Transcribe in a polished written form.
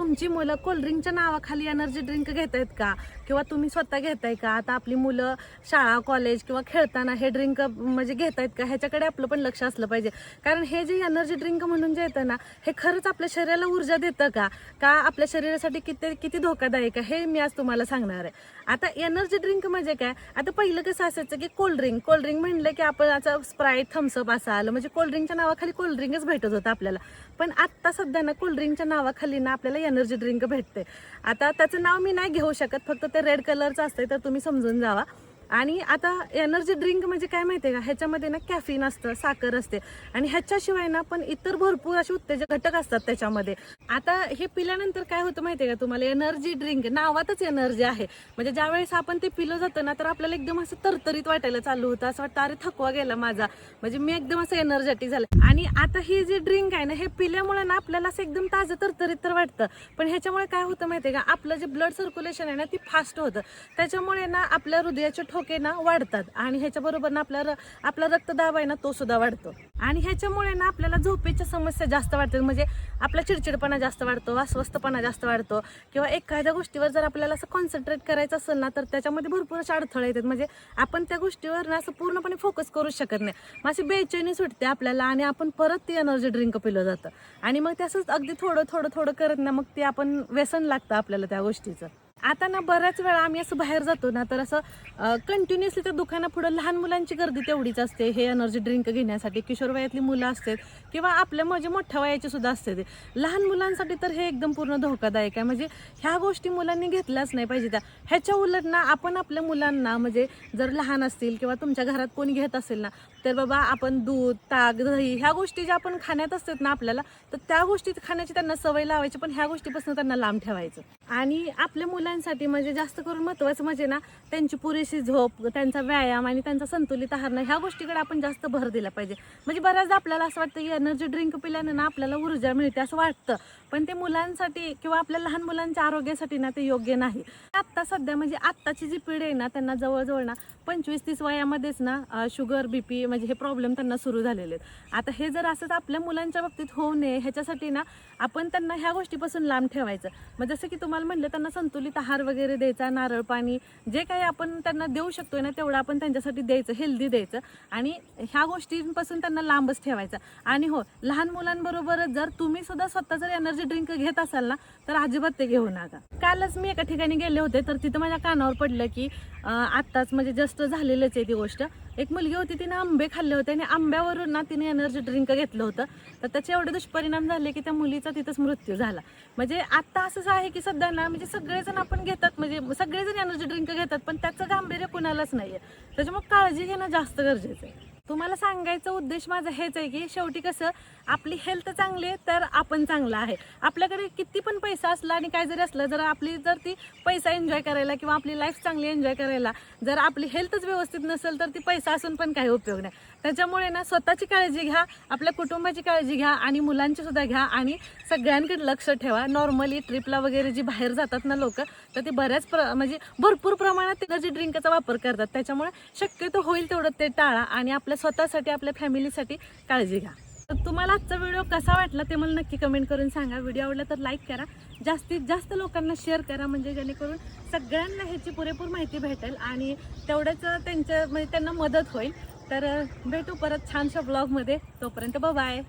तुमची मुलं कोल्ड्रिंकच्या नावाखाली एनर्जी ड्रिंक घेत आहेत का, किंवा तुम्ही स्वतः घेताय का? आता आपली मुलं शाळा कॉलेज किंवा खेळताना हे ड्रिंक म्हणजे घेत आहेत का, ह्याच्याकडे आपलं पण लक्ष असलं पाहिजे. कारण हे जे एनर्जी ड्रिंक म्हणून जे येतं ना, हे खरंच आपल्या शरीराला ऊर्जा देतं का आपल्या शरीरासाठी किती धोकादायक आहे हे मी आज तुम्हाला सांगणार आहे. आता एनर्जी ड्रिंक म्हणजे काय, आता पहिलं कसं असायचं की कोल्ड्रिंक म्हणलं की आपण आता स्प्राईट थम्सअप असं आलं, म्हणजे कोल्ड्रिंकच्या नावाखाली कोल्ड्रिंकच भेटत होतं आपल्याला. पण आत्ता सध्या ना कोल्ड्रिंकच्या नावाखाली ना आपल्याला एनर्जी ड्रिंक भेटते. आता त्याचं नाव मी नाही घेऊ शकत, फक्त ते रेड कलरचं असतंय, तर तुम्ही समजून जावा. आणि आता एनर्जी ड्रिंक म्हणजे काय माहिती आहे का, ह्याच्यामध्ये ना कॅफीन असतं, साखर असते, आणि ह्याच्याशिवाय ना पण इतर भरपूर असे उत्तेजक घटक असतात त्याच्यामध्ये. आता हे पिल्यानंतर काय होतं माहिती आहे का तुम्हाला, एनर्जी ड्रिंक नावातच एनर्जी आहे. म्हणजे ज्यावेळेस आपण ते पिलं जातं ना, तर आपल्याला एकदम असं तरतरीत वाटायला चालू होतं, असं वाटतं अरे थकवा गेला माझा, म्हणजे मी एकदम असं एनर्जेटिक झालं. आणि आता ही जी ड्रिंक आहे ना, हे पिल्यामुळे ना आपल्याला असं एकदम ताजं तरतरीत तर वाटतं. पण ह्याच्यामुळे काय होतं माहिती आहे का, आपलं जे ब्लड सर्क्युलेशन आहे ना ती फास्ट होतं. त्याच्यामुळे ना आपल्या हृदयाचे ठोके ना वाढतात, आणि ह्याच्याबरोबर ना आपला रक्तदाब आहे ना तो सुद्धा वाढतो. आणि ह्याच्यामुळे ना आपल्याला झोपेच्या समस्या जास्त वाढतात, म्हणजे आपला चिडचिडपणा जास्त वाढतो, अस्वस्थपणा जास्त वाढतो, किंवा एखाद्या गोष्टीवर जर आपल्याला असं कॉन्सन्ट्रेट करायचं असेल ना, तर त्याच्यामध्ये भरपूर असे अडथळे येतात. म्हणजे आपण त्या गोष्टीवर ना असं पूर्णपणे फोकस करू शकत नाही, मग अशी बेचैनी सुटते आपल्याला, आणि आपण परत ती एनर्जी ड्रिंक पिलं जातं. आणि मग ते असंच अगदी थोडं करत ना, मग ते आपण व्यसन लागतं आपल्याला त्या गोष्टीचं. आता ना बऱ्याच वेळा आम्ही असं बाहेर जातो ना, तर असं कंटिन्युअसली त्या दुकानापुढं लहान मुलांची गर्दी तेवढीच असते हे एनर्जी ड्रिंक घेण्यासाठी. किशोर वयातली मुलं असतात, किंवा आपल्या म्हणजे मोठ्या वयाची सुद्धा असते. ते लहान मुलांसाठी तर हे एकदम पूर्ण धोकादायक आहे. म्हणजे ह्या गोष्टी मुलांनी घेतल्याच नाही पाहिजे. ह्याच्या उलट ना आपण आपल्या मुलांना, म्हणजे जर लहान असतील किंवा तुमच्या घरात कोणी घेत असेल ना, तर बाबा आपण दूध, ताक, दही ह्या गोष्टी ज्या आपण खाण्यात असतात ना आपल्याला, तर त्या गोष्टी खाण्याची त्यांना सवय लावायची, पण ह्या गोष्टीपासून त्यांना लांब ठेवायचं. आणि आपल्या मुलांसाठी म्हणजे जास्त करून महत्त्वाचं म्हणजे ना त्यांची पुरेशी झोप, त्यांचा व्यायाम आणि त्यांचा संतुलित आहार, ह्या गोष्टीकडे आपण जास्त भर दिला पाहिजे. म्हणजे बऱ्याचदा आपल्याला असं वाटतं की एनर्जी ड्रिंक पिल्यानं ना आपल्याला ऊर्जा मिळते असं वाटतं, पण ते मुलांसाठी किंवा आपल्या लहान मुलांच्या आरोग्यासाठी ना ते योग्य नाही. आत्ता सध्या म्हणजे आत्ताची जी पिढी आहे ना, त्यांना जवळजवळ ना 25-30 वयामध्येच ना शुगर, BP म्हणजे हे प्रॉब्लेम त्यांना सुरू झालेले आहेत. आता हे जर असंच आपल्या मुलांच्या बाबतीत होऊ नये ह्याच्यासाठी ना आपण त्यांना ह्या गोष्टीपासून लांब ठेवायचं. मग जसं की तुम्हाला म्हटलं, त्यांना संतुलित आहार वगैरे द्यायचा, नारळ पाणी जे काही आपण त्यांना देऊ शकतोय ना तेवढं आपण त्यांच्यासाठी द्यायचं, हेल्दी द्यायचं, आणि ह्या गोष्टींपासून त्यांना लांबच ठेवायचं. आणि हो, लहान मुलांबरोबरच जर तुम्ही सुद्धा स्वतः जर एनर्जी ड्रिंक घेत असाल ना, तर अजिबात ते घेऊ नका. कालच मी एका ठिकाणी गेले होते, तर तिथं माझ्या कानावर पडलं की आत्ताच म्हणजे जस्ट झालेलंच आहे ती गोष्ट. एक मुलगी होती, तिने आंबे खाल्ले होते, आणि आंब्यावरून ना तिने एनर्जी ड्रिंक घेतलं होतं, तर त्याचे एवढे दुष्परिणाम झाले की त्या मुलीचा तिथंच मृत्यू झाला. म्हणजे आता असंच आहे की सध्या ना म्हणजे सगळेजण आपण घेतात, म्हणजे सगळेजण एनर्जी ड्रिंक घेतात, पण त्याचं गांभीर्य कुणालाच नाहीये. त्याच्यामुळे काळजी घेणं जास्त गरजेचं आहे. तुम्हाला सांगायचा उद्देश माझा हेच आहे की शेवटी कसं, आपली हेल्थ चांगली आहे तर आपण चांगलं आहे. आपल्याकडे किती पण पैसा असला आणि काय जरी असलं, जर ती पैसा एन्जॉय करायला किंवा आपली लाईफ चांगली एन्जॉय करायला जर आपली हेल्थच व्यवस्थित नसेल, तर ती पैसा असून पण काही उपयोग नाही. त्याच्यामुळे ना स्वतःची काळजी घ्या, आपल्या कुटुंबाची काळजी घ्या, आणि मुलांची सुद्धा घ्या, आणि सगळ्यांकडे लक्ष ठेवा. नॉर्मली ट्रिपला वगैरे जी बाहेर जातात ना लोक, तर ते म्हणजे भरपूर प्रमाणात एनर्जी ड्रिंकचा वापर करतात. त्याच्यामुळे शक्यतो होईल तेवढं ते टाळा, आणि आपल्या स्वतःसाठी, आपल्या फॅमिलीसाठी काळजी घ्या. तर तुम्हाला आजचा व्हिडिओ कसा वाटला ते मला नक्की कमेंट करून सांगा. व्हिडिओ आवडला तर लाईक करा, जास्तीत जास्त लोकांना शेअर करा, म्हणजे जेणेकरून सगळ्यांना ह्याची पुरेपूर माहिती भेटेल, आणि तेवढंच म्हणजे त्यांना मदत होईल. तर भेटू परत छानशा ब्लॉगमध्ये. तोपर्यंत बाय.